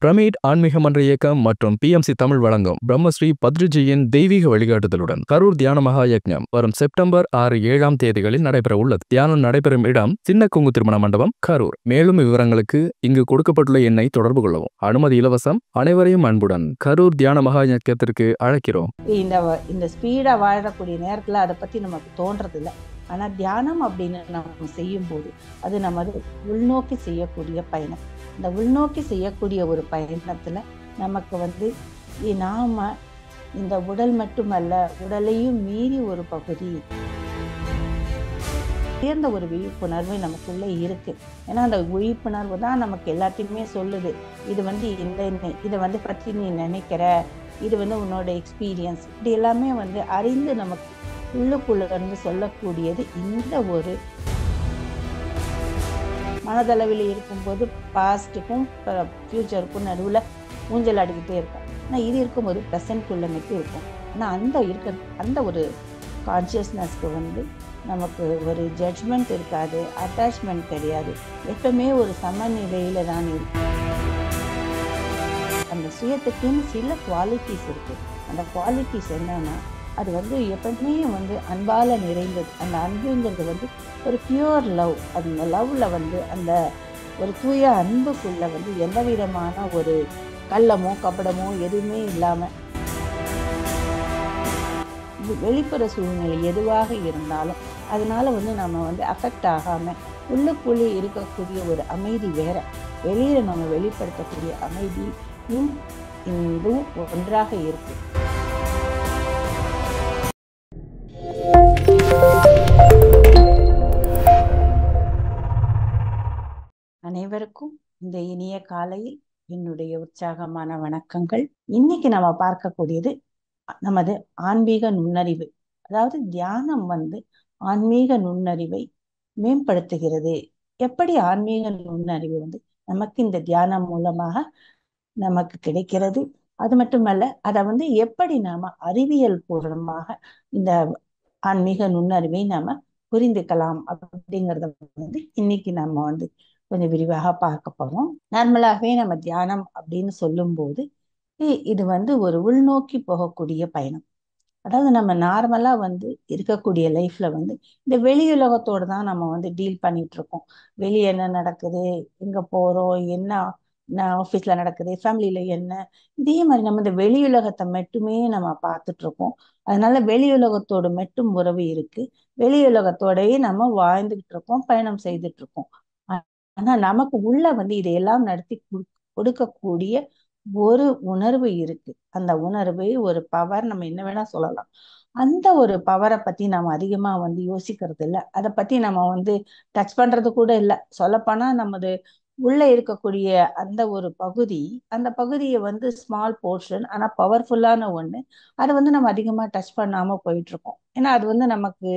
Pyramid ஆன்மீக மன்ற இயக்கம் மற்றும் PMC தமிழ் வழங்கும் பிரம்மஸ்ரீ பத்ரிஜியின் தெய்வீக வழிகாட்டுதலுடன் கரூர் தியான மகா யக்ஞம் வரும் செப்டம்பர் 6-7 தேதிகளில் நடைபெற உள்ளது. தியானம் நடைபெறும் இடம் சின்ன கொங்கு திருமண மண்டபம், கரூர். மேலும் விவரங்களுக்கு இங்கு கொடுக்கப்பட்டுள்ள எண்ணை தொடர்பு கொள்ளவும். அனுமதி இலவசம். அனைவரையும் அன்புடன் கரூர் தியான மகா யக்ஞத்திற்கு அழைக்கிறோம். இந்த ஸ்பீடா வாழக்கூடிய நேரத்துல அதை பத்தி நமக்கு தோன்றது இல்லை. ஆனா தியானம் அப்படின்னு நம்ம செய்யும் போது அது நமது உள்நோக்கி செய்யக்கூடிய பயணம். இந்த உள்நோக்கி செய்யக்கூடிய ஒரு பயணத்துல நமக்கு நாம இந்த உடல் மட்டுமல்ல, உடலையும் மீறி ஒரு பகுதி உயர்ந்த ஒரு விழிப்புணர்வு நமக்குள்ள இருக்கு. ஏன்னா அந்த விழிப்புணர்வு தான் நமக்கு எல்லாத்தையுமே சொல்லுது. இது இதை பற்றி நீ நினைக்கிற, இது உன்னோட எக்ஸ்பீரியன்ஸ், இப்படி எல்லாமே அறிந்து நமக்கு உள்ளுக்குள்ள இருந்து சொல்லக்கூடியது. இந்த ஒரு மனதளவில் இருக்கும்போது பாஸ்டுக்கும் ஃபியூச்சருக்கும் நடுவில் ஊஞ்சல் அடிக்கிட்டே இருக்கும். ஆனால் இது இருக்கும்போது ப்ரெசன்ட்குள்ளே மட்டும் இருக்கும். ஆனால் அந்த ஒரு கான்சியஸ்னஸ்க்கு நமக்கு ஒரு ஜட்ஜ்மெண்ட் இருக்காது, அட்டாச்மெண்ட் கிடையாது, எப்பவுமே ஒரு சமநிலையில் தான் இருக்கும். அந்த சுயத்துக்குன்னு சில குவாலிட்டிஸ் இருக்கு. அந்த குவாலிட்டிஸ் என்னன்னா, அது எப்பவுமே அன்பால நிறைந்தது. அந்த அன்புங்கிறது ஒரு பியூர் லவ். அந்த லவ்ல அந்த ஒரு தூய அன்புக்குள்ள எந்த விதமான ஒரு கள்ளமோ கபடமோ எதுவுமே இல்லாம வெளிப்புற சூழ்நிலை எதுவாக இருந்தாலும் அதனால நம்ம அஃபெக்ட் ஆகாம உள்ளுக்குள்ளே இருக்கக்கூடிய ஒரு அமைதி வேற, வெளியில நம்ம வெளிப்படுத்தக்கூடிய அமைதியும் இதுவும் ஒன்றாக இருக்கு. அனைவருக்கும் இந்த இனிய காலையில் என்னுடைய உற்சாகமான வணக்கங்கள். இன்னைக்கு நம்ம பார்க்கக்கூடியது நமது ஆன்மீக நுண்ணறிவு. அதாவது தியானம் ஆன்மீக நுண்ணறிவை மேம்படுத்துகிறது. எப்படி ஆன்மீக நுண்ணறிவு நமக்கு இந்த தியானம் மூலமாக நமக்கு கிடைக்கிறது, அது மட்டுமல்ல அதை எப்படி நாம அறிவியல் பூர்வமாக இந்த ஆன்மீக நுண்ணறிவை நாம புரிந்துக்கலாம் அப்படிங்கிறத இன்னைக்கு நம்ம கொஞ்சம் விரிவாக பார்க்க போறோம். நார்மலாகவே நம்ம தியானம் அப்படின்னு சொல்லும் போது இது ஒரு உள்நோக்கி போகக்கூடிய பயணம். அதாவது நம்ம நார்மலா இருக்கக்கூடிய லைஃப்ல இந்த வெளியுலகத்தோடு தான் நம்ம டீல் பண்ணிட்டு இருக்கோம். வெளியே என்ன நடக்குது, எங்க போறோம், என்ன ஆஃபீஸ்ல நடக்குது, ஃபேமிலியில என்ன, இதே மாதிரி நம்ம இந்த வெளியுலகத்தை மட்டுமே நம்ம பார்த்துட்டு இருக்கோம். அதனால வெளியுலகத்தோடு மட்டும் உறவு இருக்கு. வெளியுலகத்தோடயே நம்ம வாழ்ந்துகிட்டு இருக்கோம், பயணம் செய்துட்டு இருக்கோம். ஆனா நமக்கு உள்ள இதையெல்லாம் நடத்தி கொடுக்கக்கூடிய ஒரு உணர்வு இருக்கு. அந்த உணர்வு ஒரு பவர், நம்ம என்ன வேணா சொல்லலாம். அந்த ஒரு பவரை பத்தி நம்ம அதிகமா யோசிக்கிறது இல்லை. அதை பத்தி நம்ம டச் பண்றது கூட இல்லை. சொல்லப்போனா நமது உள்ள இருக்கக்கூடிய அந்த ஒரு பகுதி, அந்த பகுதியை ஸ்மால் போர்ஷன், ஆனா பவர்ஃபுல்லான ஒண்ணு. அதை நம்ம அதிகமா டச் பண்ணாம போயிட்டு இருக்கோம். ஏன்னா அது நமக்கு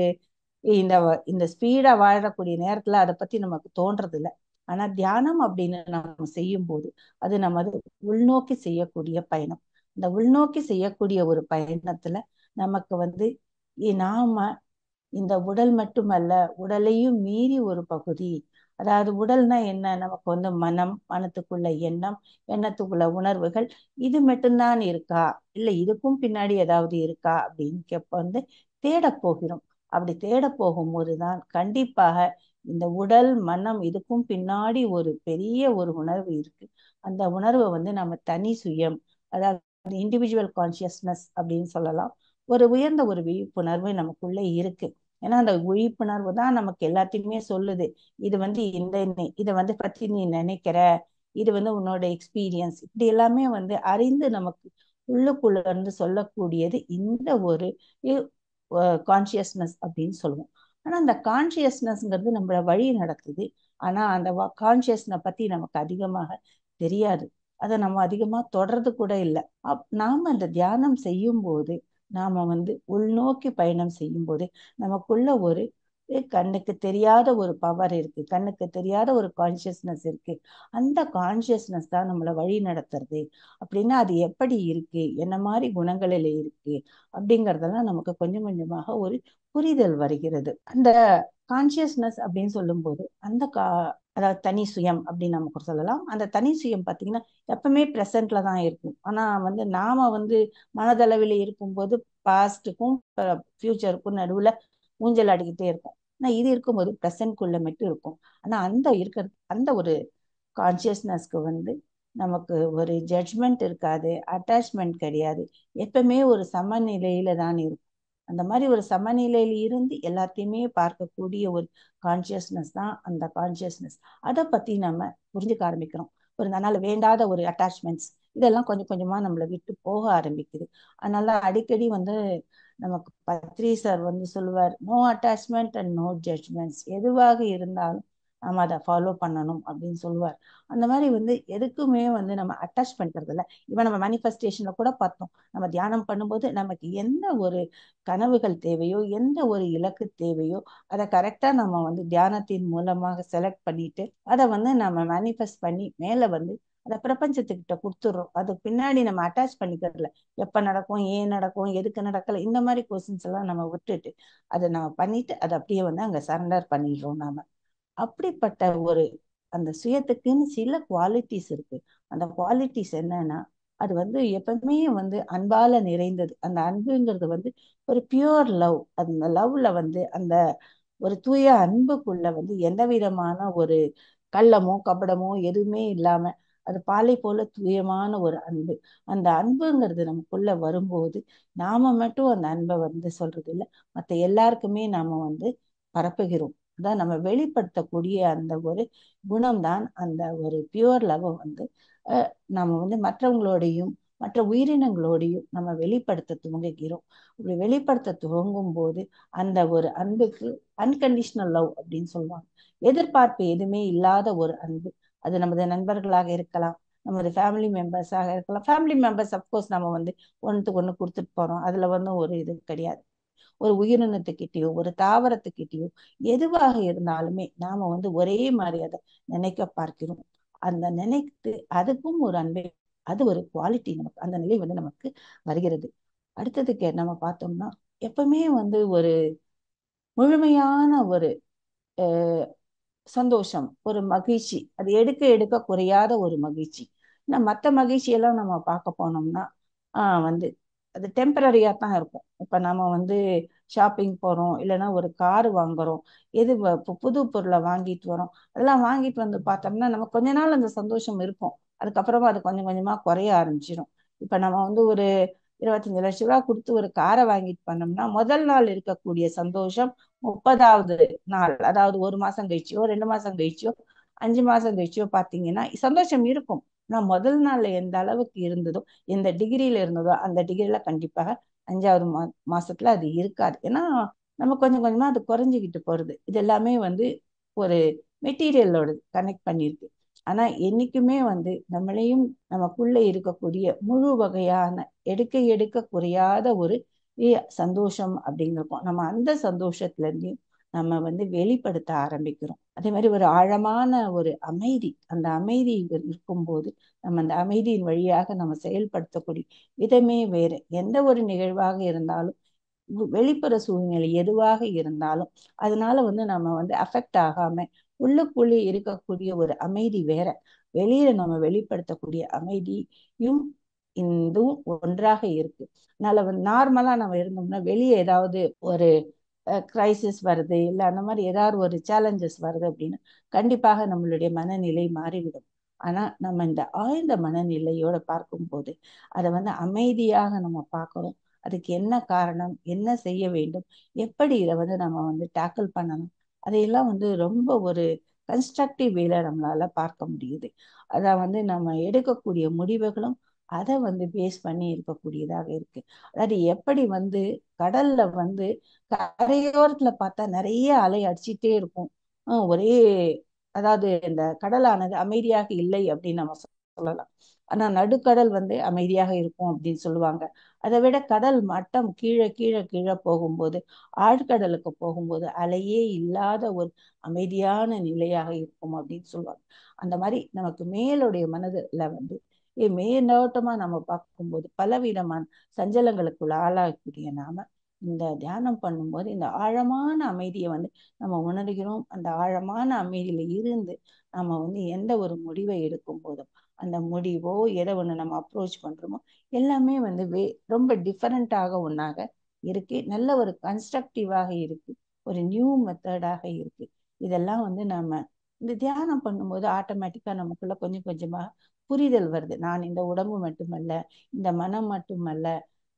இந்த இந்த ஸ்பீடா வாழக்கூடிய நேரத்துல அதை பத்தி நமக்கு தோன்றது இல்லை. ஆனா தியானம் அப்படின்னு நம்ம செய்யும் போது அது நமது உள்நோக்கி செய்யக்கூடிய பயணம். இந்த உள்நோக்கி செய்யக்கூடிய ஒரு பயணத்துல நமக்கு நாம இந்த உடல் மட்டுமல்ல, உடலையும் மீறி ஒரு பகுதி. அதாவது உடல்னா என்ன, நமக்கு மனம், மனத்துக்குள்ள எண்ணம், எண்ணத்துக்குள்ள உணர்வுகள், இது மட்டும்தான் இருக்கா, இல்ல இதுக்கும் பின்னாடி ஏதாவது இருக்கா அப்படின்னு தேட போகிறோம். அப்படி தேட போகும்போதுதான் கண்டிப்பாக இந்த உடல் மனம் இதுக்கும் பின்னாடி ஒரு பெரிய ஒரு உணர்வு இருக்கு. அந்த உணர்வை நம்ம தனி சுயம், அதாவது இண்டிவிஜுவல் கான்சியஸ்னஸ் அப்படின்னு சொல்லலாம். ஒரு உயர்ந்த ஒரு விழிப்புணர்வு நமக்குள்ள இருக்கு. ஏன்னா அந்த விழிப்புணர்வு தான் நமக்கு எல்லாத்தையுமே சொல்லுது. இது இதை பற்றி நீ நினைக்கிற, இது உன்னோட எக்ஸ்பீரியன்ஸ், இப்படி எல்லாமே அறிந்து நமக்கு உள்ளுக்குள்ள இருந்து சொல்லக்கூடியது இந்த ஒரு கான்சியஸ்னஸ் அப்படின்னு சொல்லுவோம். ஆனா அந்த கான்சியஸ்னஸ்ங்கிறது நம்மள வழி நடக்குது. ஆனா அந்த கான்சியஸ்னஸ் பத்தி நமக்கு அதிகமாக தெரியாது. அதை நம்ம அதிகமா தொடர்றது கூட இல்லை. நாம அந்த தியானம் செய்யும் போது, நாம உள்நோக்கி பயணம் செய்யும் போது நமக்குள்ள ஒரு கண்ணுக்கு தெரியாத ஒரு பவர் இருக்கு, கண்ணுக்கு தெரியாத ஒரு கான்சியஸ்னஸ் இருக்கு. அந்த கான்சியஸ்னஸ் தான் நம்மளை வழி நடத்துறது. அப்படின்னா அது எப்படி இருக்கு, என்ன மாதிரி குணங்களில் இருக்கு அப்படிங்கறதெல்லாம் நமக்கு கொஞ்சம் கொஞ்சமாக ஒரு புரிதல் வருகிறது. அந்த கான்சியஸ்னஸ் அப்படின்னு சொல்லும்போது அதாவது தனி சுயம் அப்படின்னு நமக்கு சொல்லலாம். அந்த தனி சுயம் பார்த்தீங்கன்னா எப்பவுமே ப்ரெசன்ட்ல தான் இருக்கும். ஆனா நாம மனதளவில் இருக்கும்போது பாஸ்டுக்கும் ஃபியூச்சருக்கும் நடுவுல ஊஞ்சல் ஆடிக்கிட்டே இருக்கும். ஆனா இது இருக்கும்போது ப்ரெசன்ட்குள்ள மட்டும் இருக்கும். ஆனா அந்த ஒரு கான்சியஸ்னஸ்க்கு நமக்கு ஒரு ஜட்ஜ்மெண்ட் இருக்காது, அட்டாச்மெண்ட் கிடையாது. எப்பவுமே ஒரு சமநிலையில தான் இருக்கும். அந்த மாதிரி ஒரு சமநிலையில இருந்து எல்லாத்தையுமே பார்க்கக்கூடிய ஒரு கான்சியஸ்னஸ் தான் அந்த கான்சியஸ்னஸ். அதை பத்தி நம்ம புரிஞ்சுக்க ஆரம்பிக்கிறோம். அதனால வேண்டாத ஒரு அட்டாச்மெண்ட்ஸ் இதெல்லாம் கொஞ்சம் கொஞ்சமா நம்மளை விட்டு போக ஆரம்பிக்குது. அதனால அடிக்கடி நமக்கு பத்ரி சார் சொல்லுவார், no attachment and no judgements. எதுவாக இருந்தாலும் நம்ம அதை ஃபாலோ பண்ணணும் அப்படின்னு சொல்லுவார். அந்த மாதிரி எதுக்குமே நம்ம அட்டாச் பண்ணிக்கிறது இல்லை. இவன் நம்ம மேனிஃபெஸ்டேஷன்ல கூட பார்த்தோம். நம்ம தியானம் பண்ணும்போது நமக்கு எந்த ஒரு கனவுகள் தேவையோ, எந்த ஒரு இலக்கு தேவையோ, அதை கரெக்டா நம்ம தியானத்தின் மூலமாக செலக்ட் பண்ணிட்டு அதை நம்ம மேனிஃபெஸ்ட் பண்ணி மேல அதை பிரபஞ்சத்துக்கிட்ட கொடுத்துடுறோம். அதுக்கு பின்னாடி நம்ம அட்டாச் பண்ணிக்கிறதுல எப்ப நடக்கும், ஏன் நடக்கும், எதுக்கு நடக்கல, இந்த மாதிரி கொஸ்டின்ஸ் எல்லாம் நம்ம விட்டுட்டு அதை நம்ம பண்ணிட்டு அதை அப்படியே அங்க சரண்டர் பண்ணிடுறோம் நாம. அப்படிப்பட்ட ஒரு அந்த சுயத்துக்குன்னு சில குவாலிட்டிஸ் இருக்கு. அந்த குவாலிட்டிஸ் என்னன்னா, அது எப்பவுமே அன்பால நிறைந்தது. அந்த அன்புங்கிறது ஒரு பியூர் லவ். அந்த லவ்ல அந்த ஒரு தூய அன்புக்குள்ள எந்த விதமான ஒரு கள்ளமோ கபடமோ எதுவுமே இல்லாம அது பாலை போல தூயமான ஒரு அன்பு. அந்த அன்புங்கிறது நமக்குள்ள வரும்போது நாம மட்டும் அந்த அன்பை சொல்றது இல்லை, மற்ற எல்லாருக்குமே நாம பரப்புகிறோம். அதான் நம்ம வெளிப்படுத்தக்கூடிய அந்த ஒரு குணம்தான் அந்த ஒரு பியூர் லவ் நம்ம மற்றவங்களோடையும் மற்ற உயிரினங்களோடையும் நம்ம வெளிப்படுத்த துவங்குகிறோம். அப்படி வெளிப்படுத்த துவங்கும் போது அந்த ஒரு அன்புக்கு அன்கண்டிஷனல் லவ் அப்படின்னு சொல்லுவாங்க. எதிர்பார்ப்பு எதுவுமே இல்லாத ஒரு அன்பு. அது நமது நண்பர்களாக இருக்கலாம், நமது ஃபேமிலி மெம்பர்ஸாக இருக்கலாம். ஃபேமிலி மெம்பர்ஸ் அப்கோர்ஸ் நம்ம ஒன்றுக்கு ஒன்று கொடுத்துட்டு போறோம், அதுல ஒரு இது கிடையாது. ஒரு உயிரினத்துக்கிட்டயோ ஒரு தாவரத்துக்கிட்டயோ எதுவாக இருந்தாலுமே நாம ஒரே மாதிரி அதை நினைக்க பார்க்கிறோம். அந்த நினைத்து அதுக்கும் ஒரு அன்பை, அது ஒரு குவாலிட்டி, நமக்கு அந்த நிலை நமக்கு வருகிறது. அடுத்ததுக்கு நம்ம பார்த்தோம்னா எப்பவுமே ஒரு முழுமையான ஒரு சந்தோஷம், ஒரு மகிழ்ச்சி, அது எடுக்க எடுக்க குறையாத ஒரு மகிழ்ச்சி. மற்ற மகிழ்ச்சியெல்லாம் நம்ம பார்க்க போனோம்னா அது டெம்பரரியா தான் இருக்கும். இப்ப நம்ம ஷாப்பிங் போறோம், இல்லைன்னா ஒரு கார் வாங்குறோம், புது பொருளை வாங்கிட்டு வரோம். அதெல்லாம் வாங்கிட்டு பார்த்தோம்னா நம்ம கொஞ்ச நாள் அந்த சந்தோஷம் இருக்கும். அதுக்கப்புறமா அது கொஞ்சம் கொஞ்சமா குறைய ஆரம்பிச்சிடும். இப்ப நம்ம ஒரு 25 லட்ச ரூபா கொடுத்து ஒரு காரை வாங்கிட்டு பண்ணோம்னா முதல் நாள் இருக்கக்கூடிய சந்தோஷம் 30வது நாள், அதாவது 1 மாசம் கழிச்சியோ 2 மாசம் கழிச்சியோ 5 மாசம் கழிச்சியோ பாத்தீங்கன்னா சந்தோஷம் இருக்கும். ஆனா முதல் நாள்ல எந்த அளவுக்கு இருந்ததோ, எந்த டிகிரியில இருந்ததோ அந்த டிகிரியில கண்டிப்பாக 5வது மாசத்துல அது இருக்காது. ஏன்னா நம்ம கொஞ்சம் கொஞ்சமா அது குறைஞ்சிக்கிட்டு போறது. இது எல்லாமே ஒரு மெட்டீரியலோட கனெக்ட் பண்ணிருக்கு. ஆனா என்னைக்குமே நம்மளையும் நமக்குள்ள இருக்கக்கூடிய முழு வகையான எடுக்க எடுக்க குறையாத ஒரு சந்தோஷம் அப்படிங்கிறப்போம் நம்ம அந்த சந்தோஷத்துல இருந்து நம்ம வெளிப்படுத்த ஆரம்பிக்கிறோம். அதே மாதிரி ஒரு ஆழமான ஒரு அமைதி, அந்த அமைதி இருக்கும்போது நம்ம அந்த அமைதியின் வழியாக நம்ம செயல்படுத்தக்கூடிய விதமே வேறு. எந்த ஒரு நிகழ்வாக இருந்தாலும், வெளிப்புற சூழ்நிலை எதுவாக இருந்தாலும் அதனால நம்ம அஃபெக்ட் ஆகாம உள்ளுக்குள்ளே இருக்கக்கூடிய ஒரு அமைதி வேற, வெளியில நம்ம வெளிப்படுத்தக்கூடிய அமைதியும் இதுவும் ஒன்றாக இருக்கு. அதனால நார்மலா நம்ம இருந்தோம்னா வெளியே ஏதாவது ஒரு கிரைசிஸ் வருது, இல்லை அந்த மாதிரி ஏதாவது ஒரு சேலஞ்சஸ் வருது அப்படின்னா கண்டிப்பாக நம்மளுடைய மனநிலை மாறிவிடும். ஆனா நம்ம இந்த ஆழ்ந்த மனநிலையோட பார்க்கும்போது அதை அமைதியாக நம்ம பார்க்கிறோம். அதுக்கு என்ன காரணம், என்ன செய்ய வேண்டும், எப்படி இதை நம்ம டேக்கிள் பண்ணணும், அதையெல்லாம் ரொம்ப ஒரு கன்ஸ்ட்ரக்டிவ் வேல நம்மளால பார்க்க முடியுது. அதான் நம்ம எடுக்கக்கூடிய முடிவுகளும் அதை பேஸ் பண்ணி இருக்கக்கூடியதாக இருக்கு. அதாவது எப்படி கடல்ல கரையோரத்துல பார்த்தா நிறைய அலை அடிச்சிட்டே இருக்கும். ஒரே அதாவது இந்த கடலானது அமைதியாக இல்லை அப்படின்னு நம்ம சொல்லலாம். ஆனா நடுக்கடல் வந்து அமைதியாக இருக்கும் அப்படின்னு சொல்லுவாங்க. அதை விட கடல் மட்டம் கீழே கீழே கீழே போகும்போது, ஆழ்கடலுக்கு போகும்போது அலையே இல்லாத ஒரு அமைதியான நிலையாக இருக்கும் அப்படின்னு சொல்லுவாங்க. அந்த மாதிரி நமக்கு மேலுடைய மனதுல வந்து மேலோட்டமா நம்ம பார்க்கும்போது பலவிதமான சஞ்சலங்களுக்குள்ள ஆளாகக்கூடிய நாம இந்த தியானம் பண்ணும்போது இந்த ஆழமான அமைதியை வந்து நம்ம உணர்கிறோம். அந்த ஆழமான அமைதியில இருந்து நம்ம வந்து எந்த ஒரு முடிவை எடுக்கும் போதும் அந்த முடிவோ எதை ஒண்ணு நம்ம அப்ரோச் பண்றோமோ எல்லாமே வந்து ரொம்ப டிஃபரெண்டாக ஒன்னாக இருக்கு. நல்ல ஒரு கன்ஸ்ட்ரக்டிவாக இருக்கு. ஒரு நியூ மெத்தடாக இருக்கு. இதெல்லாம் வந்து நம்ம இந்த தியானம் பண்ணும்போது ஆட்டோமேட்டிக்கா நமக்குள்ள கொஞ்சம் கொஞ்சமா புரிதல் வருது. நான் இந்த உடம்பு மட்டுமல்ல, இந்த மனம் மட்டுமல்ல,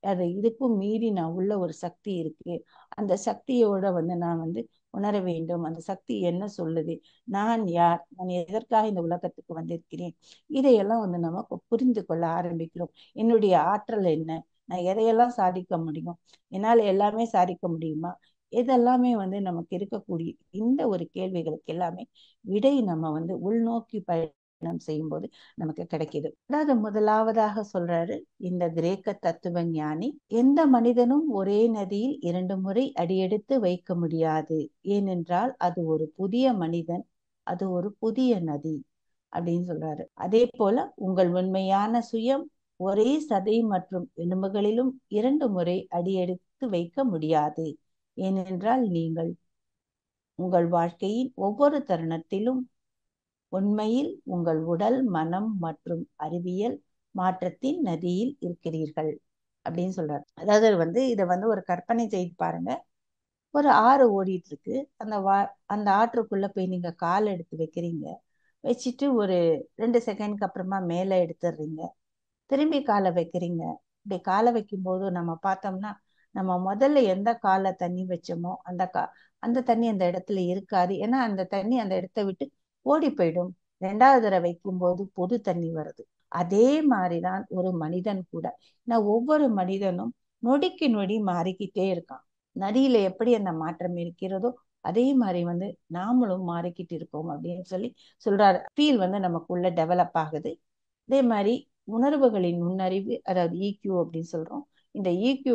அது இதுக்கும் மீறி நான் உள்ள ஒரு சக்தி இருக்கு. அந்த சக்தியோட வந்து நான் வந்து உணர வேண்டும். அந்த சக்தி என்ன சொல்லுது, நான் யார், நான் எதற்காக இந்த உலகத்துக்கு வந்திருக்கிறேன், இதையெல்லாம் வந்து நம்ம புரிந்து கொள்ள ஆரம்பிக்கிறோம். என்னுடைய ஆற்றல் என்ன, நான் எதையெல்லாம் சாதிக்க முடியும், என்னால் எல்லாமே சாதிக்க முடியுமா, இதெல்லாமே வந்து நமக்கு இருக்கக்கூடிய இந்த ஒரு கேள்விகளுக்கு எல்லாமே விடை நம்ம வந்து உள்நோக்கி பயணம் செய்யும்போது நமக்கு கிடைக்குது. அதாவது முதலாவதாக சொல்றாரு இந்த கிரேக்க தத்துவ ஞானி, எந்த மனிதனும் ஒரே நதியில் 2 முறை அடியெடுத்து வைக்க முடியாது. ஏனென்றால் அது ஒரு புதிய மனிதன், அது ஒரு புதிய நதி அப்படின்னு சொல்றாரு. அதே போல உங்கள் உண்மையான சுயம் ஒரே சதை மற்றும் எலும்புகளிலும் 2 முறை அடியெடுத்து வைக்க முடியாது. ஏனென்றால் நீங்கள் உங்கள் வாழ்க்கையின் ஒவ்வொரு தருணத்திலும் உண்மையில் உங்கள் உடல், மனம் மற்றும் அறிவியல் மாற்றத்தின் நதியில் இருக்கிறீர்கள் அப்படின்னு சொல்றாரு. அதாவது வந்து இதை வந்து ஒரு கற்பனை செய்து பாருங்க. ஒரு ஆறு ஓடிட்டு இருக்கு. அந்த ஆற்றுக்குள்ள போய் நீங்க கால் எடுத்து வைக்கிறீங்க. வச்சுட்டு ஒரு 2 செகண்ட்க்கு அப்புறமா மேலே எடுத்துடுறீங்க. திரும்பி காலை வைக்கிறீங்க. இப்படி காலை வைக்கும் போது நம்ம பார்த்தோம்னா நம்ம முதல்ல எந்த காலை தண்ணி வச்சோமோ அந்த தண்ணி அந்த இடத்துல இருக்காது. ஏன்னா அந்த தண்ணி அந்த இடத்த விட்டு ஓடி போயிடும். 2வது தடவை வைக்கும் போது புது தண்ணி வருது. அதே மாதிரிதான் ஒரு மனிதன் கூட. நான் ஒவ்வொரு மனிதனும் நொடிக்கு நொடி மாறிக்கிட்டே இருக்கான். நதியில எப்படி அந்த மாற்றம் இருக்கிறதோ அதே மாதிரி வந்து நாமளும் மாறிக்கிட்டு இருக்கோம் அப்படின்னு சொல்லி சொல்றாரு. ஃபீல் வந்து நமக்குள்ள டெவலப் ஆகுது. அதே மாதிரி உணர்வுகளின் நுண்ணறிவு, அதாவது EQ அப்படின்னு சொல்றோம். இந்த EQ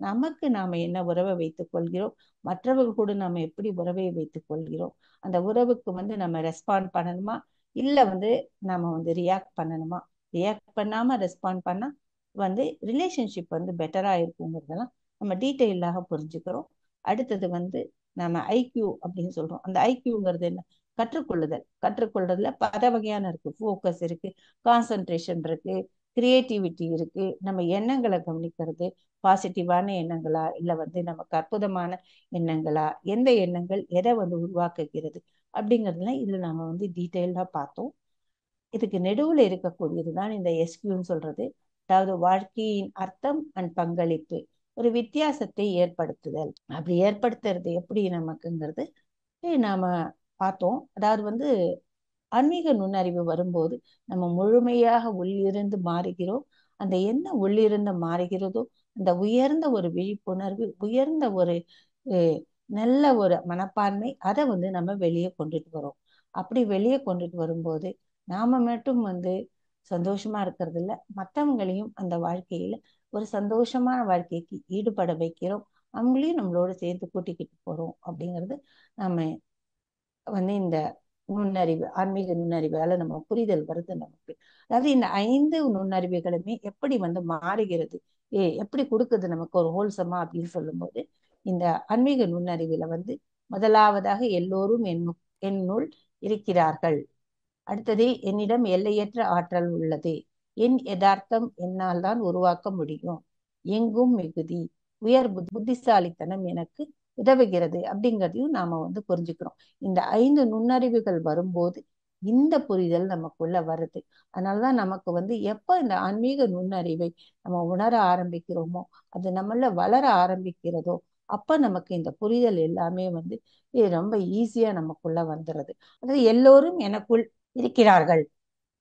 நமக்கு நாம என்ன உறவை வைத்துக் கொள்கிறோம், மற்றவர்கள் கூட நாம எப்படி உறவை வைத்துக் கொள்கிறோம், அந்த உறவுக்கு வந்து நம்ம ரெஸ்பாண்ட் பண்ணணுமா, இல்ல வந்து நம்ம வந்து ரியாக்ட் பண்ணணுமா, ரியாக்ட் பண்ணாம ரெஸ்பாண்ட் பண்ணா வந்து ரிலேஷன்ஷிப் வந்து பெட்டரா இருக்குங்கிறதெல்லாம் நம்ம டீட்டெயிலாக புரிஞ்சுக்கிறோம். அடுத்தது வந்து நம்ம IQ அப்படின்னு சொல்றோம். அந்த IQங்கிறது என்ன, கற்றுக்கொள்ளுதல். கற்றுக்கொள்றதுல பல வகையான இருக்கு. ஃபோக்கஸ் இருக்கு, கான்சன்ட்ரேஷன் இருக்கு, கிரியேட்டிவிட்டி இருக்கு, நம்ம எண்ணங்களை கவனிக்கிறது, பாசிட்டிவான எண்ணங்களா இல்ல வந்து நமக்கு அற்புதமான எண்ணங்களா, எந்த எண்ணங்கள் எதை வந்து உருவாக்குகிறது அப்படிங்கிறதுலாம் இதுல நம்ம வந்து டீட்டெயிலா பார்த்தோம். இதுக்கு நெடுவுல இருக்கக்கூடியதுதான் இந்த SQன்னு சொல்றது. அதாவது வாழ்க்கையின் அர்த்தம் அண்ட் பங்களிப்பு, ஒரு வித்தியாசத்தை ஏற்படுத்துதல். அப்படி ஏற்படுத்துறது எப்படி நமக்குங்கிறது நாம பார்த்தோம். அதாவது வந்து ஆன்மீக நுண்ணறிவு வரும்போது நம்ம முழுமையாக உள்ளிருந்து மாறுகிறோம். அந்த என்ன உள்ளிருந்து மாறுகிறதோ அந்த உயர்ந்த ஒரு விழிப்புணர்வு, உயர்ந்த ஒரு நல்ல ஒரு மனப்பான்மை, அதை வந்து நம்ம வெளியே கொண்டுட்டு வரோம். அப்படி வெளியே கொண்டுட்டு வரும்போது நாம மட்டும் வந்து சந்தோஷமா இருக்கிறது இல்ல, மற்றவங்களையும் அந்த வாழ்க்கையில ஒரு சந்தோஷமான வாழ்க்கைக்கு ஈடுபட வைக்கிறோம். அவங்களையும் நம்மளோட சேர்த்து கூட்டிக்கிட்டு போறோம் அப்படிங்கிறது நம்ம வந்து இந்த நுண்ணறிவு, ஆன்மீக நுண்ணறிவால நம்ம புரிதல் வருது நமக்கு. அதாவது இந்த 5 நுண்ணறிவுகளுமே எப்படி வந்து மாறுகிறது, எப்படி கொடுக்குது நமக்கு ஒரு ஹோல்சமா அப்படின்னு சொல்லும்போது, இந்த ஆன்மீக நுண்ணறிவுல வந்து முதலாவதாக எல்லோரும் என்னுள் இருக்கிறார்கள். அடுத்தது என்னிடம் எல்லையற்ற ஆற்றல் உள்ளது. என் யதார்த்தம் என்னால் தான் உருவாக்க முடியும். எங்கும் மிகுதி, உயர் புத்திசாலித்தனம் எனக்கு உதவுகிறது அப்படிங்கிறதையும் நாம வந்து புரிஞ்சுக்கிறோம். இந்த 5 நுண்ணறிவுகள் வரும்போது இந்த புரிதல் நமக்குள்ள வருது. அதனாலதான் நமக்கு வந்து எப்ப இந்த ஆன்மீக நுண்ணறிவை நம்ம உணர ஆரம்பிக்கிறோமோ, அது நம்மள வளர ஆரம்பிக்கிறதோ, அப்ப நமக்கு இந்த புரிதல் எல்லாமே வந்து ரொம்ப ஈஸியா நமக்குள்ள வந்துடுது. அதாவது எல்லோரும் எனக்குள் இருக்கிறார்கள்.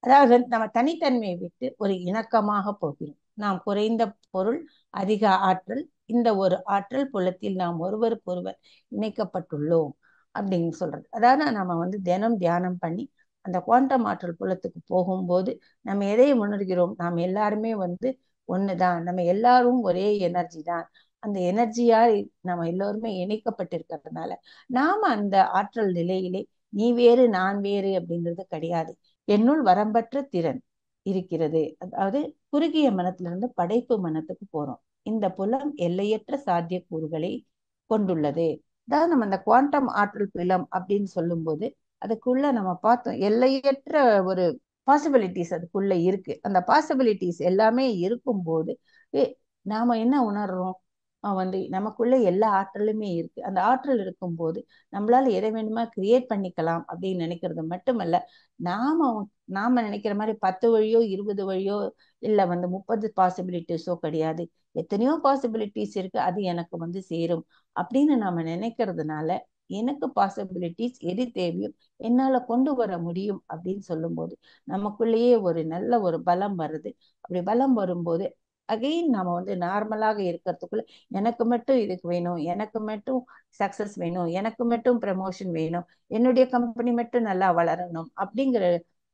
அதாவது நம்ம தனித்தன்மையை விட்டு ஒரு இணக்கமாக போகிறோம். நாம் குறைந்த பொருள், அதிக ஆற்றல், இந்த ஒரு ஆற்றல் புலத்தில் நாம் ஒருவருக்கொருவர் இணைக்கப்பட்டுள்ளோம் அப்படின்னு சொல்றது. அதாவது நம்ம வந்து தினம் தியானம் பண்ணி அந்த குவாண்டம் ஆற்றல் புலத்துக்கு போகும்போது நம்ம எதை உணர்கிறோம்? நாம் எல்லாருமே வந்து ஒண்ணுதான், நம்ம எல்லாரும் ஒரே எனர்ஜி தான். அந்த எனர்ஜியால் நம்ம எல்லோருமே இணைக்கப்பட்டிருக்கிறதுனால நாம அந்த ஆற்றல் நிலையிலே நீ வேறு நான் வேறு அப்படிங்கிறது கிடையாது. என்னுள் வரம்பற்ற திறன் இருக்கிறது. அதாவது குறுகிய மனத்திலிருந்து படைப்பு மனத்துக்கு போறோம். இந்த புலம் எல்லையற்ற சாத்தியக்கூறுகளை கொண்டுள்ளது. அதாவது நம்ம அந்த குவாண்டம் ஆற்றல் புலம் அப்படின்னு சொல்லும்போது அதுக்குள்ள நம்ம பார்த்தோம் எல்லையற்ற ஒரு பாசிபிலிட்டிஸ் அதுக்குள்ள இருக்கு. அந்த பாசிபிலிட்டிஸ் எல்லாமே இருக்கும்போது நாம என்ன உணர்றோம்? வந்து நமக்குள்ள எல்லா ஆற்றலுமே இருக்கு. அந்த ஆற்றல் இருக்கும்போது நம்மளால எதை வேணுமா கிரியேட் பண்ணிக்கலாம் அப்படின்னு நினைக்கிறது மட்டுமல்ல, நாம நாம நினைக்கிற மாதிரி 10 வழியோ 20 வழியோ இல்ல வந்து 30 பாசிபிலிட்டிஸோ கிடையாது. எத்தனையோ பாசிபிலிட்டிஸ் இருக்கு, அது எனக்கு வந்து சேரும் அப்படின்னு நாம நினைக்கிறதுனால எனக்கு பாசிபிலிட்டிஸ் எது தேவையோ என்னால கொண்டு வர முடியும் அப்படின்னு சொல்லும்போது நமக்குள்ளேயே ஒரு நல்ல ஒரு பலம் வருது. அப்படி பலம் வரும்போது அகைன் நாம வந்து நார்மலாக இருக்கிறதுக்குள்ள எனக்கு மட்டும் இதுக்கு வேணும், எனக்கு மட்டும் சக்சஸ் வேணும், எனக்கு மட்டும் ப்ரமோஷன் வேணும், என்னுடைய கம்பெனி மட்டும் நல்லா வளரணும் அப்படிங்கிற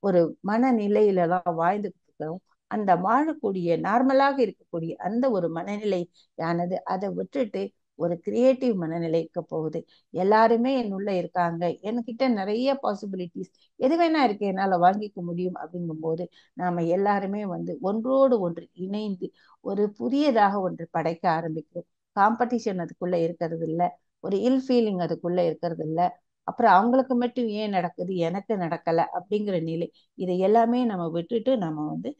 ஒரு மனநிலையில தான் வாழ்ந்துட்டு இருக்கிறோம். அந்த வாழக்கூடிய நார்மலாக இருக்கக்கூடிய அந்த ஒரு மனநிலையானது அதை விட்டுட்டு ஒரு கிரியேட்டிவ் மனநிலைக்கு போகுது. எல்லாருமே என் உள்ள இருக்காங்க, என்கிட்ட நிறைய பாசிபிலிட்டிஸ் எது வேணா இருக்கு, என்னால வாங்கிக்க முடியும் அப்படிங்கும்போது நாம எல்லாருமே வந்து ஒன்றோடு ஒன்று இணைந்து ஒரு புதியதாக ஒன்று படைக்க ஆரம்பிக்கிறோம். காம்படிஷன் அதுக்குள்ள இருக்கிறது இல்ல, ஒரு இல் ஃபீலிங் அதுக்குள்ள இருக்கிறது இல்ல. அப்புறம் அவங்களுக்கு மட்டும் ஏன் நடக்குது எனக்கு நடக்கல அப்படிங்கிற நிலை, இதை எல்லாமே நம்ம விட்டுட்டு நம்ம வந்து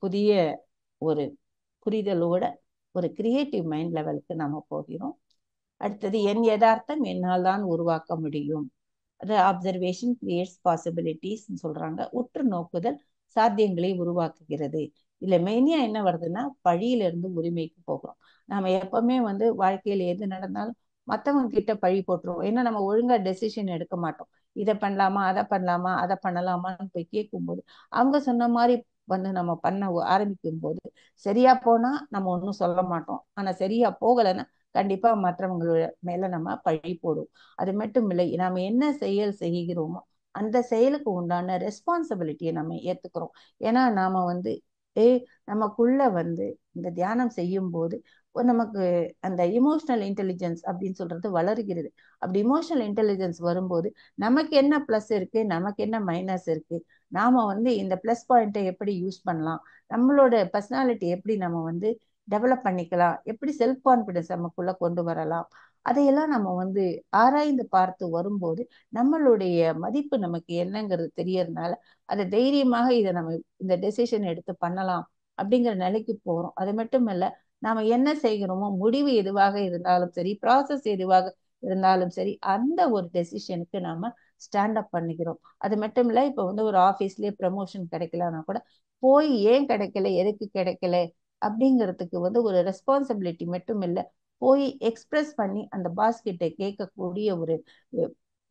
புதிய ஒரு புரிதலோட ஒரு கிரியேட்டிவ் மைண்ட் லெவலுக்கு நம்ம போகிறோம். அடுத்தது என் யதார்த்தம் என்னால் தான் உருவாக்க முடியும். அது அப்சர்வேஷன் கிரியேட்ஸ் பாசிபிலிட்டிஸ் சொல்றாங்க. உற்று நோக்குதல் சாத்தியங்களை உருவாக்குகிறது. இல்ல மெயினியா என்ன வருதுன்னா பழியில இருந்து உரிமைக்கு போகிறோம். நாம எப்பவுமே வந்து வாழ்க்கையில எது நடந்தாலும் மத்தவங்க கிட்ட பழி போட்டுருவோம். ஏன்னா நம்ம ஒழுங்கா டெசிஷன் எடுக்க மாட்டோம். இதை பண்ணலாமா அதை பண்ணலாமா அதை பண்ணலாமான்னு போய் கேட்கும்போது அவங்க சொன்ன மாதிரி வந்து நம்ம பண்ண ஆரம்பிக்கும் போது சரியா போனா நம்ம ஒன்றும் சொல்ல மாட்டோம். ஆனா சரியா போகலைன்னா கண்டிப்பா மற்றவங்களோட மேல நம்ம பழி போடுவோம். அது மட்டும் இல்லை, நாம என்ன செயல் செய்கிறோமோ அந்த செயலுக்கு உண்டான ரெஸ்பான்சிபிலிட்டியை நம்ம ஏத்துக்கிறோம். ஏன்னா நாம வந்து நமக்குள்ள வந்து இந்த தியானம் செய்யும் போது நமக்கு அந்த இமோஷனல் இன்டெலிஜென்ஸ் அப்படின்னு சொல்றது வளருகிறது. அப்படி இமோஷனல் இன்டெலிஜென்ஸ் வரும்போது நமக்கு என்ன பிளஸ் இருக்கு, நமக்கு என்ன மைனஸ் இருக்கு, நாம வந்து இந்த பிளஸ் பாயிண்ட்டை எப்படி யூஸ் பண்ணலாம், நம்மளோட பர்சனாலிட்டி எப்படி நம்ம வந்து டெவலப் பண்ணிக்கலாம், எப்படி செல்ஃப் கான்பிடன்ஸ் நமக்குள்ள கொண்டு வரலாம், அதையெல்லாம் நம்ம வந்து ஆராய்ந்து பார்த்து வரும்போது நம்மளுடைய மதிப்பு நமக்கு என்னங்கிறது தெரியறதுனால அதை தைரியமாக இதை நம்ம இந்த டெசிஷன் எடுத்து பண்ணலாம் அப்படிங்கிற நிலைக்கு போறோம். அது மட்டும் இல்ல, நாம என்ன செய்கிறோமோ முடிவு எதுவாக இருந்தாலும் சரி, ப்ராசஸ் எதுவாக இருந்தாலும் சரி, அந்த ஒரு டெசிஷனுக்கு நாம ஸ்டாண்ட் அப் பண்ணிக்கிறோம். அது மட்டும் இல்ல, இப்ப வந்து ஒரு ஆபீஸ்லயே ப்ரமோஷன் கிடைக்கலன்னா கூட போய் ஏன் கிடைக்கல, எதுக்கு கிடைக்கல அப்படிங்கிறதுக்கு வந்து ஒரு ரெஸ்பான்சிபிலிட்டி மட்டும் இல்ல, போய் எக்ஸ்பிரஸ் பண்ணி அந்த பாஸ் கிட்ட கேட்கக்கூடிய ஒரு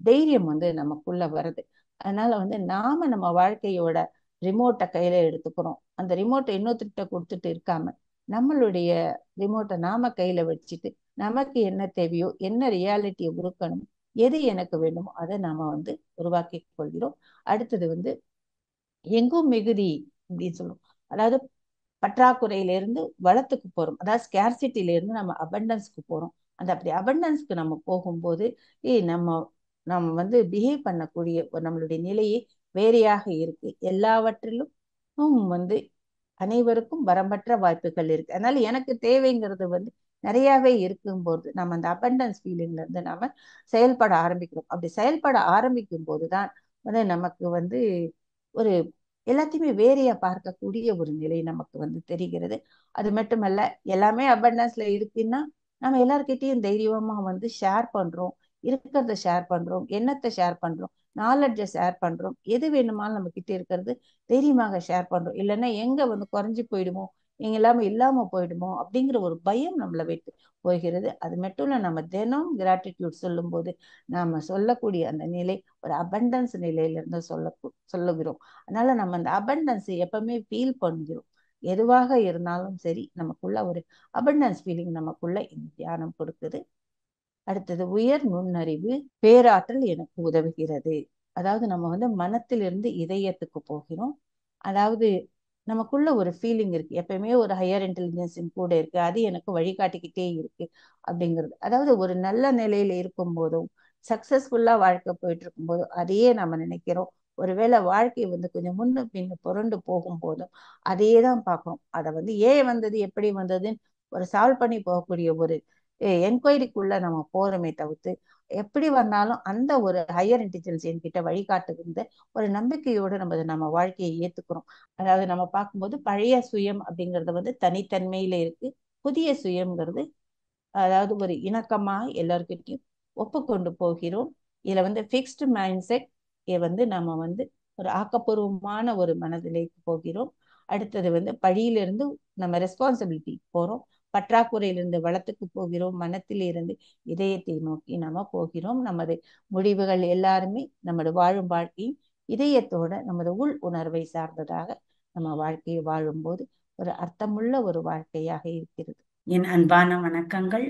தைரியம் வந்து நமக்குள்ள வருது. அதனால வந்து நாம நம்ம வாழ்க்கையோட ரிமோட்டை கையில எடுத்துக்கிறோம். அந்த ரிமோட்டை இன்னொருத்திட்ட கொடுத்துட்டு இருக்காம நம்மளுடைய ரிமோட்டை நாம கையில வச்சுட்டு நமக்கு என்ன தேவையோ, என்ன ரியாலிட்டியை உருக்கணும், எது எனக்கு வேண்டுமோ அதை நாம வந்து உருவாக்கி கொள்கிறோம். அடுத்தது வந்து எங்கும் மிகுதி அப்படின்னு சொல்லுவோம். அதாவது பற்றாக்குறையில இருந்து வளத்துக்கு போறோம். அதாவது ஸ்கேர்சிட்டில இருந்து நம்ம அபண்டன்ஸ்க்கு போறோம். அந்த அப்படி அபண்டன்ஸ்க்கு நம்ம போகும்போது நம்ம நம்ம வந்து பிஹேவ் பண்ணக்கூடிய நம்மளுடைய நிலையே வேறையாக இருக்கு. எல்லாவற்றிலும் வந்து அனைவருக்கும் வரம்பற்ற வாய்ப்புகள் இருக்கு. அதனால எனக்கு தேவைங்கிறது வந்து நிறையவே இருக்கும்போது நம்ம அந்த அபண்டன்ஸ் ஃபீலிங்ல இருந்து நாம செயல்பட ஆரம்பிக்கிறோம். அப்படி செயல்பட ஆரம்பிக்கும் போதுதான் வந்து நமக்கு வந்து ஒரு எல்லாத்தையுமே வேறையா பார்க்கக்கூடிய ஒரு நிலை நமக்கு வந்து தெரிகிறது. அது மட்டுமல்ல, எல்லாமே அபண்டன்ஸ்ல இருக்குன்னா நம்ம எல்லார்கிட்டையும் தைரியமா வந்து ஷேர் பண்றோம், இருக்கிறத ஷேர் பண்றோம், எண்ணத்தை ஷேர் பண்றோம், நாலெட்ஜை ஷேர் பண்றோம், எது வேணுமாலும் நம்ம கிட்ட இருக்கிறது தைரியமாக ஷேர் பண்றோம். இல்லைன்னா எங்க வந்து குறைஞ்சு போயிடுமோ, எங்க இல்லாம போயிடுமோ அப்படிங்கிற ஒரு பயம் நம்மளை விட்டு போகிறது. அது மட்டும் இல்ல, நம்ம தினம் கிராட்டிடியூட் சொல்லும் போது நாம சொல்லக்கூடிய அந்த நிலை ஒரு அபண்டன்ஸ் நிலையில இருந்து சொல்லுகிறோம். அதனால நம்ம அந்த அபண்டன்ஸ் எப்பவுமே ஃபீல் பண்ணுகிறோம். எதுவாக இருந்தாலும் சரி, நமக்குள்ள ஒரு அபண்டன்ஸ் ஃபீலிங் நமக்குள்ள இந்த தியானம் கொடுக்குது. அடுத்தது உயர் நுண்ணறிவு பேராற்றல் எனக்கு உதவுகிறது. அதாவது நம்ம வந்து மனத்திலிருந்து இதயத்துக்கு போகிறோம். அதாவது நமக்குள்ள ஒரு ஃபீலிங் இருக்கு, எப்பயுமே ஒரு ஹையர் இன்டெலிஜென்ஸ் கூட இருக்கு, அது எனக்கு வழிகாட்டிக்கிட்டே இருக்கு அப்படிங்கிறது. அதாவது ஒரு நல்ல நிலையில இருக்கும் போதும், சக்சஸ்ஃபுல்லா வாழ்க்கை போயிட்டு இருக்கும் போதும் அதையே நம்ம நினைக்கிறோம். ஒருவேளை வாழ்க்கை வந்து கொஞ்சம் முன்ன பின்ன புரண்டு போகும் போதும் அதையே தான் பார்க்கணும். அதை வந்து ஏன் வந்தது, எப்படி வந்ததுன்னு ஒரு சால்வ் பண்ணி போகக்கூடிய ஒரு என்கொயரிக்குள்ள நம்ம போறோமே தவிர்த்து, எப்படி வந்தாலும் அந்த ஒரு ஹையர் இன்டெலிஜென்ஸ் என்கிட்ட வழிகாட்டுகின்ற ஒரு நம்பிக்கையோடு நம்ம வாழ்க்கையை ஏத்துக்கிறோம். அதாவது நம்ம பார்க்கும்போது பழைய சுயம் அப்படிங்கிறது வந்து தனித்தன்மையில இருக்கு. புதிய சுயம்ங்கிறது அதாவது ஒரு இணக்கமா எல்லார்கிட்டையும் ஒப்புக்கொண்டு போகிறோம். இதுல வந்து ஃபிக்ஸ்டு மைண்ட் செட் வந்து நம்ம வந்து ஒரு ஆக்கப்பூர்வமான ஒரு மனதிലേക്ക് போகிறோம். அடுத்தது வந்து பழியிலிருந்து நம்ம ரெஸ்பான்சிபிலிட்டி போறோம். பற்றாக்குறையிலிருந்து வளத்துக்கு போகிறோம். மனத்திலிருந்து இதயத்தை நோக்கி நம்ம போகிறோம். நமது முடிவுகள் எல்லாருமே நமது வாழும் வாழ்க்கையும் இதயத்தோட நமது உள் உணர்வை சார்ந்ததாக நம்ம வாழ்க்கையை வாழும்போது ஒரு அர்த்தமுள்ள ஒரு வாழ்க்கையாக இருக்கிறது. என் அன்பான வணக்கங்கள்.